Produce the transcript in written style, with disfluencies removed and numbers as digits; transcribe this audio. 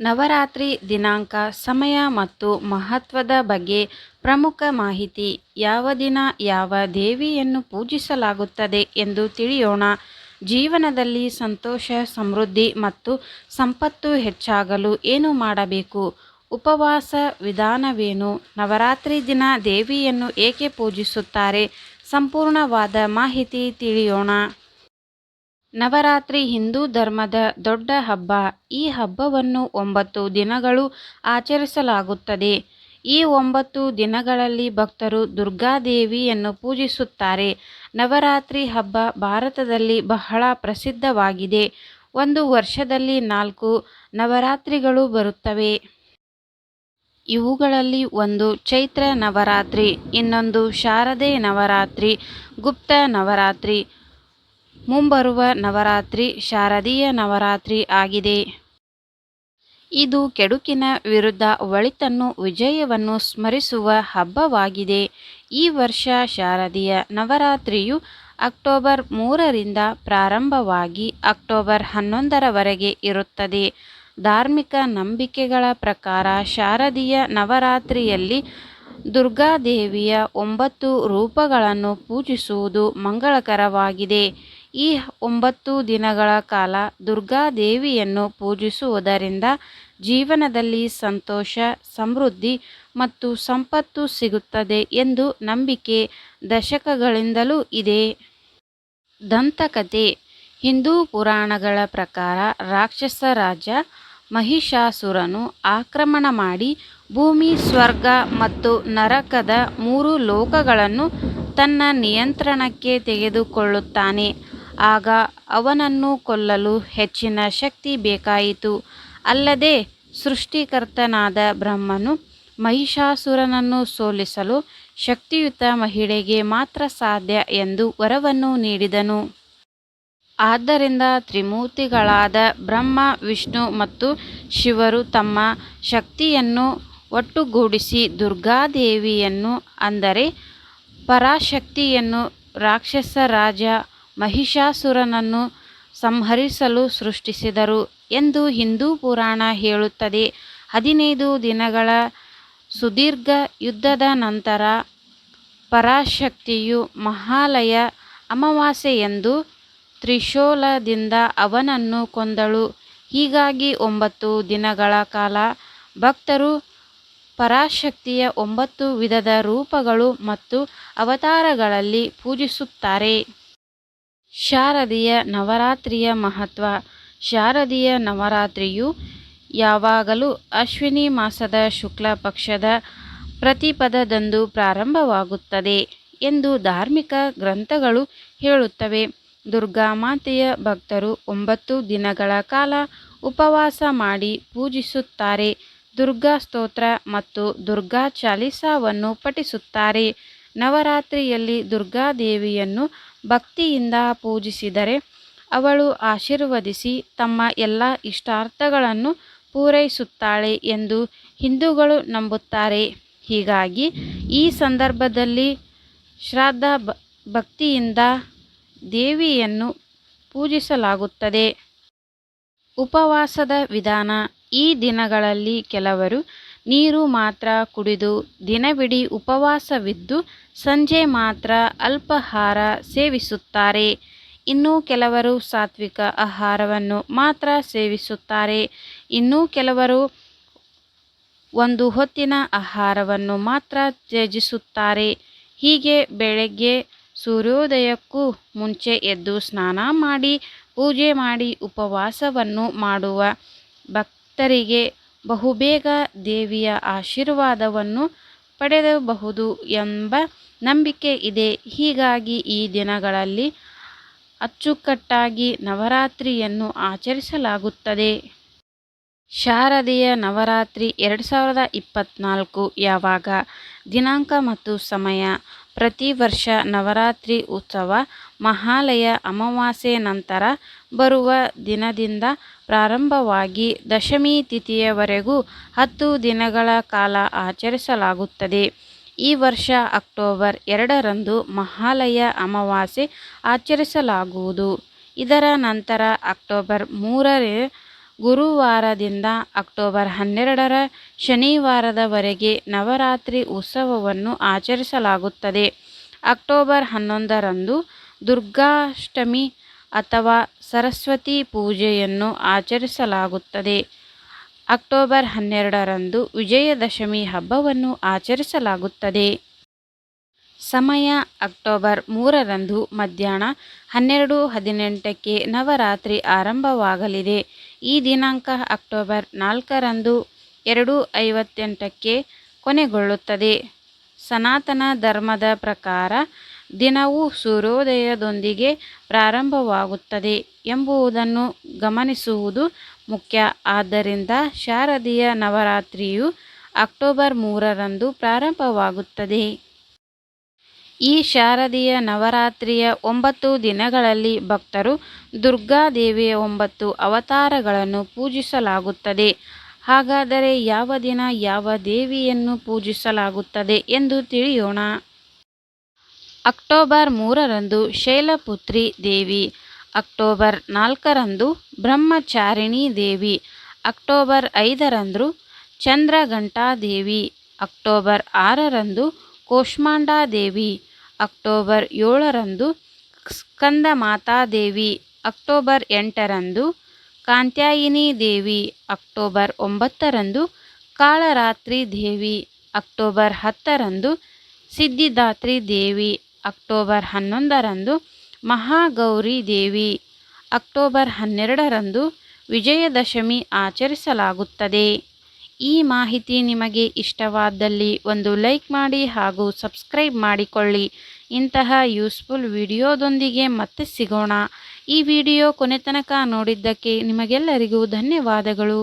ನವರಾತ್ರಿ ದಿನಾಂಕ, ಸಮಯ ಮತ್ತು ಮಹತ್ವದ ಬಗ್ಗೆ ಪ್ರಮುಖ ಮಾಹಿತಿ. ಯಾವ ದಿನ ಯಾವ ದೇವಿಯನ್ನು ಪೂಜಿಸಲಾಗುತ್ತದೆ ಎಂದು ತಿಳಿಯೋಣ. ಜೀವನದಲ್ಲಿ ಸಂತೋಷ, ಸಮೃದ್ಧಿ ಮತ್ತು ಸಂಪತ್ತು ಹೆಚ್ಚಾಗಲು ಏನು ಮಾಡಬೇಕು? ಉಪವಾಸ ವಿಧಾನವೇನು? ನವರಾತ್ರಿ ದಿನ ದೇವಿಯನ್ನು ಏಕೆ ಪೂಜಿಸುತ್ತಾರೆ? ಸಂಪೂರ್ಣವಾದ ಮಾಹಿತಿ ತಿಳಿಯೋಣ. ನವರಾತ್ರಿ ಹಿಂದೂ ಧರ್ಮದ ದೊಡ್ಡ ಹಬ್ಬ. ಈ ಹಬ್ಬವನ್ನು 9 ದಿನಗಳು ಆಚರಿಸಲಾಗುತ್ತದೆ. ಈ 9 ದಿನಗಳಲ್ಲಿ ಭಕ್ತರು ದುರ್ಗಾದೇವಿಯನ್ನು ಪೂಜಿಸುತ್ತಾರೆ. ನವರಾತ್ರಿ ಹಬ್ಬ ಭಾರತದಲ್ಲಿ ಬಹಳ ಪ್ರಸಿದ್ಧವಾಗಿದೆ. ಒಂದು ವರ್ಷದಲ್ಲಿ 4 ನವರಾತ್ರಿಗಳು ಬರುತ್ತವೆ. ಇವುಗಳಲ್ಲಿ ಒಂದು ಚೈತ್ರ ನವರಾತ್ರಿ, ಇನ್ನೊಂದು ಶಾರದೆ ನವರಾತ್ರಿ, ಗುಪ್ತ ನವರಾತ್ರಿ. ಮುಂಬರುವ ನವರಾತ್ರಿ ಶಾರದೀಯ ನವರಾತ್ರಿ ಆಗಿದೆ. ಇದು ಕೆಡುಕಿನ ವಿರುದ್ಧ ಒಳಿತನ್ನು, ವಿಜಯವನ್ನು ಸ್ಮರಿಸುವ ಹಬ್ಬವಾಗಿದೆ. ಈ ವರ್ಷ ಶಾರದೀಯ ನವರಾತ್ರಿಯು ಅಕ್ಟೋಬರ್ 3ರಿಂದ ಪ್ರಾರಂಭವಾಗಿ ಅಕ್ಟೋಬರ್ 11ರವರೆಗೆ ಇರುತ್ತದೆ. ಧಾರ್ಮಿಕ ನಂಬಿಕೆಗಳ ಪ್ರಕಾರ ಶಾರದೀಯ ನವರಾತ್ರಿಯಲ್ಲಿ ದುರ್ಗಾದೇವಿಯ 9 ರೂಪಗಳನ್ನು ಪೂಜಿಸುವುದು ಮಂಗಳಕರವಾಗಿದೆ. ಈ 9 ದಿನಗಳ ಕಾಲ ದುರ್ಗಾದೇವಿಯನ್ನು ಪೂಜಿಸುವುದರಿಂದ ಜೀವನದಲ್ಲಿ ಸಂತೋಷ, ಸಮೃದ್ಧಿ ಮತ್ತು ಸಂಪತ್ತು ಸಿಗುತ್ತದೆ ಎಂದು ನಂಬಿಕೆ ದಶಕಗಳಿಂದಲೂ ಇದೆ. ದಂತಕಥೆ. ಹಿಂದೂ ಪುರಾಣಗಳ ಪ್ರಕಾರ ರಾಕ್ಷಸ ರಾಜ ಮಹಿಷಾಸುರನು ಆಕ್ರಮಣ ಮಾಡಿ ಭೂಮಿ, ಸ್ವರ್ಗ ಮತ್ತು ನರಕದ 3 ಲೋಕಗಳನ್ನು ತನ್ನ ನಿಯಂತ್ರಣಕ್ಕೆ ತೆಗೆದುಕೊಳ್ಳುತ್ತಾನೆ. ಆಗ ಅವನನ್ನು ಕೊಲ್ಲಲು ಹೆಚ್ಚಿನ ಶಕ್ತಿ ಬೇಕಾಯಿತು. ಅಲ್ಲದೆ ಸೃಷ್ಟಿಕರ್ತನಾದ ಬ್ರಹ್ಮನು ಮಹಿಷಾಸುರನನ್ನು ಸೋಲಿಸಲು ಶಕ್ತಿಯುತ ಮಹಿಳೆಗೆ ಮಾತ್ರ ಸಾಧ್ಯ ಎಂದು ವರವನ್ನು ನೀಡಿದನು. ಆದ್ದರಿಂದ ತ್ರಿಮೂರ್ತಿಗಳಾದ ಬ್ರಹ್ಮ, ವಿಷ್ಣು ಮತ್ತು ಶಿವರು ತಮ್ಮ ಶಕ್ತಿಯನ್ನು ಒಟ್ಟುಗೂಡಿಸಿ ದುರ್ಗಾದೇವಿಯನ್ನು, ಅಂದರೆ ಪರಾಶಕ್ತಿಯನ್ನು, ರಾಕ್ಷಸ ರಾಜ ಮಹಿಷಾಸುರನನ್ನು ಸಂಹರಿಸಲು ಸೃಷ್ಟಿಸಿದರು ಎಂದು ಹಿಂದೂ ಪುರಾಣ ಹೇಳುತ್ತದೆ. 15 ದಿನಗಳ ಸುದೀರ್ಘ ಯುದ್ಧದ ನಂತರ ಪರಾಶಕ್ತಿಯು ಮಹಾಲಯ ಅಮಾವಾಸ್ಯೆಯಂದು ತ್ರಿಶೂಲದಿಂದ ಅವನನ್ನು ಕೊಂದಳು. ಹೀಗಾಗಿ 9 ದಿನಗಳ ಕಾಲ ಭಕ್ತರು ಪರಾಶಕ್ತಿಯ 9 ವಿಧದ ರೂಪಗಳು ಮತ್ತು ಅವತಾರಗಳಲ್ಲಿ ಪೂಜಿಸುತ್ತಾರೆ. ಶಾರದೀಯ ನವರಾತ್ರಿಯ ಮಹತ್ವ. ಶಾರದೀಯ ನವರಾತ್ರಿಯು ಯಾವಾಗಲೂ ಅಶ್ವಿನಿ ಮಾಸದ ಶುಕ್ಲ ಪಕ್ಷದ ಪ್ರತಿಪದದಂದು ಪ್ರಾರಂಭವಾಗುತ್ತದೆ ಎಂದು ಧಾರ್ಮಿಕ ಗ್ರಂಥಗಳು ಹೇಳುತ್ತವೆ. ದುರ್ಗಾಮಾತೆಯ ಭಕ್ತರು 9 ದಿನಗಳ ಕಾಲ ಉಪವಾಸ ಮಾಡಿ ಪೂಜಿಸುತ್ತಾರೆ. ದುರ್ಗಾ ಸ್ತೋತ್ರ ಮತ್ತು ದುರ್ಗಾ ಚಾಲಿಸಾವನ್ನು ಪಠಿಸುತ್ತಾರೆ. ನವರಾತ್ರಿಯಲ್ಲಿ ದುರ್ಗಾದೇವಿಯನ್ನು ಭಕ್ತಿಯಿಂದ ಪೂಜಿಸಿದರೆ ಅವಳು ಆಶೀರ್ವದಿಸಿ ತಮ್ಮ ಎಲ್ಲ ಇಷ್ಟಾರ್ಥಗಳನ್ನು ಪೂರೈಸುತ್ತಾಳೆ ಎಂದು ಹಿಂದೂಗಳು ನಂಬುತ್ತಾರೆ. ಹೀಗಾಗಿ ಈ ಸಂದರ್ಭದಲ್ಲಿ ಶ್ರದ್ಧಾ ಭಕ್ತಿಯಿಂದ ದೇವಿಯನ್ನು ಪೂಜಿಸಲಾಗುತ್ತದೆ. ಉಪವಾಸದ ವಿಧಾನ. ಈ ದಿನಗಳಲ್ಲಿ ಕೆಲವರು ನೀರು ಮಾತ್ರ ಕುಡಿದು ದಿನವಿಡೀ ಉಪವಾಸವಿದ್ದು ಸಂಜೆ ಮಾತ್ರ ಅಲ್ಪಾಹಾರ ಸೇವಿಸುತ್ತಾರೆ. ಇನ್ನು ಕೆಲವರು ಸಾತ್ವಿಕ ಆಹಾರವನ್ನು ಮಾತ್ರ ಸೇವಿಸುತ್ತಾರೆ. ಇನ್ನು ಕೆಲವರು ಒಂದು ಹೊತ್ತಿನ ಆಹಾರವನ್ನು ಮಾತ್ರ ತ್ಯಜಿಸುತ್ತಾರೆ. ಹೀಗೆ ಬೆಳಗ್ಗೆ ಸೂರ್ಯೋದಯಕ್ಕೂ ಮುಂಚೆ ಎದ್ದು ಸ್ನಾನ ಮಾಡಿ ಪೂಜೆ ಮಾಡಿ ಉಪವಾಸವನ್ನು ಮಾಡುವ ಭಕ್ತರಿಗೆ ಬಹುಬೇಗ ದೇವಿಯ ಆಶೀರ್ವಾದವನ್ನು ಪಡೆಯಬಹುದು ಎಂಬ ನಂಬಿಕೆ ಇದೆ. ಹೀಗಾಗಿ ಈ ದಿನಗಳಲ್ಲಿ ಅಚ್ಚುಕಟ್ಟಾಗಿ ನವರಾತ್ರಿಯನ್ನು ಆಚರಿಸಲಾಗುತ್ತದೆ. ಶಾರದೀಯ ನವರಾತ್ರಿ 2024 ಯಾವಾಗ? ದಿನಾಂಕ ಮತ್ತು ಸಮಯ. ಪ್ರತಿ ವರ್ಷ ನವರಾತ್ರಿ ಉತ್ಸವ ಮಹಾಲಯ ಅಮಾವಾಸ್ಯೆ ನಂತರ ಬರುವ ದಿನದಿಂದ ಪ್ರಾರಂಭವಾಗಿ ದಶಮಿ ತಿಥಿಯವರೆಗೂ 10 ದಿನಗಳ ಕಾಲ ಆಚರಿಸಲಾಗುತ್ತದೆ. ಈ ವರ್ಷ ಅಕ್ಟೋಬರ್ 2ರಂದು ಮಹಾಲಯ ಅಮಾವಾಸ್ಯೆ ಆಚರಿಸಲಾಗುವುದು. ಇದರ ನಂತರ ಅಕ್ಟೋಬರ್ 3 ಗುರುವಾರದಿಂದ ಅಕ್ಟೋಬರ್ 12ರ ಶನಿವಾರದವರೆಗೆ ನವರಾತ್ರಿ ಉತ್ಸವವನ್ನು ಆಚರಿಸಲಾಗುತ್ತದೆ. ಅಕ್ಟೋಬರ್ 11ರಂದು ದುರ್ಗಾಷ್ಟಮಿ ಅಥವಾ ಸರಸ್ವತಿ ಪೂಜೆಯನ್ನು ಆಚರಿಸಲಾಗುತ್ತದೆ. ಅಕ್ಟೋಬರ್ 12ರಂದು ವಿಜಯದಶಮಿ ಹಬ್ಬವನ್ನು ಆಚರಿಸಲಾಗುತ್ತದೆ. ಸಮಯ ಅಕ್ಟೋಬರ್ 3ರಂದು ಮಧ್ಯಾಹ್ನ 12:18ಕ್ಕೆ ನವರಾತ್ರಿ ಆರಂಭವಾಗಲಿದೆ. ಈ ದಿನಾಂಕ ಅಕ್ಟೋಬರ್ 4ರಂದು 2:58ಕ್ಕೆ ಕೊನೆಗೊಳ್ಳುತ್ತದೆ. ಸನಾತನ ಧರ್ಮದ ಪ್ರಕಾರ ದಿನವು ಸೂರ್ಯೋದಯದೊಂದಿಗೆ ಪ್ರಾರಂಭವಾಗುತ್ತದೆ ಎಂಬುದನ್ನು ಗಮನಿಸುವುದು ಮುಖ್ಯ. ಆದ್ದರಿಂದ ಶಾರದೀಯ ನವರಾತ್ರಿಯು ಅಕ್ಟೋಬರ್ 3ರಂದು ಪ್ರಾರಂಭವಾಗುತ್ತದೆ. ಈ ಶಾರದೀಯ ನವರಾತ್ರಿಯ 9 ದಿನಗಳಲ್ಲಿ ಭಕ್ತರು ದುರ್ಗಾದೇವಿಯ 9 ಅವತಾರಗಳನ್ನು ಪೂಜಿಸಲಾಗುತ್ತದೆ. ಹಾಗಾದರೆ ಯಾವ ದಿನ ಯಾವ ದೇವಿಯನ್ನು ಪೂಜಿಸಲಾಗುತ್ತದೆ ಎಂದು ತಿಳಿಯೋಣ. ಅಕ್ಟೋಬರ್ 3ರಂದು ಶೈಲಪುತ್ರಿ ದೇವಿ, ಅಕ್ಟೋಬರ್ 4ರಂದು ಬ್ರಹ್ಮಚಾರಿಣಿ ದೇವಿ, ಅಕ್ಟೋಬರ್ 5ರಂದು ಚಂದ್ರಘಂಟಾ ದೇವಿ, ಅಕ್ಟೋಬರ್ 6ರಂದು ಕೂಷ್ಮಾಂಡಾ ದೇವಿ, ಅಕ್ಟೋಬರ್ 7ರಂದು ಸ್ಕಂದಮಾತಾ ದೇವಿ, ಅಕ್ಟೋಬರ್ 8ರಂದು ಕಾತ್ಯಾಯಿನಿ ದೇವಿ, ಅಕ್ಟೋಬರ್ 9ರಂದು ಕಾಳರಾತ್ರಿ ದೇವಿ, ಅಕ್ಟೋಬರ್ 10ರಂದು ಸಿದ್ಧಿದಾತ್ರಿ ದೇವಿ, ಅಕ್ಟೋಬರ್ 11ರಂದು ಮಹಾಗೌರಿ ದೇವಿ, ಅಕ್ಟೋಬರ್ 12ರಂದು ವಿಜಯದಶಮಿ ಆಚರಿಸಲಾಗುತ್ತದೆ. ಈ ಮಾಹಿತಿ ನಿಮಗೆ ಇಷ್ಟವಾದಲ್ಲಿ ಒಂದು ಲೈಕ್ ಮಾಡಿ ಹಾಗೂ ಸಬ್ಸ್ಕ್ರೈಬ್ ಮಾಡಿಕೊಳ್ಳಿ. ಇಂತಹ ಯೂಸ್ಫುಲ್ ವಿಡಿಯೋದೊಂದಿಗೆ ಮತ್ತೆ ಸಿಗೋಣ. ಈ ವಿಡಿಯೋ ಕೊನೆ ತನಕ ನೋಡಿದ್ದಕ್ಕೆ ನಿಮಗೆಲ್ಲರಿಗೂ ಧನ್ಯವಾದಗಳು.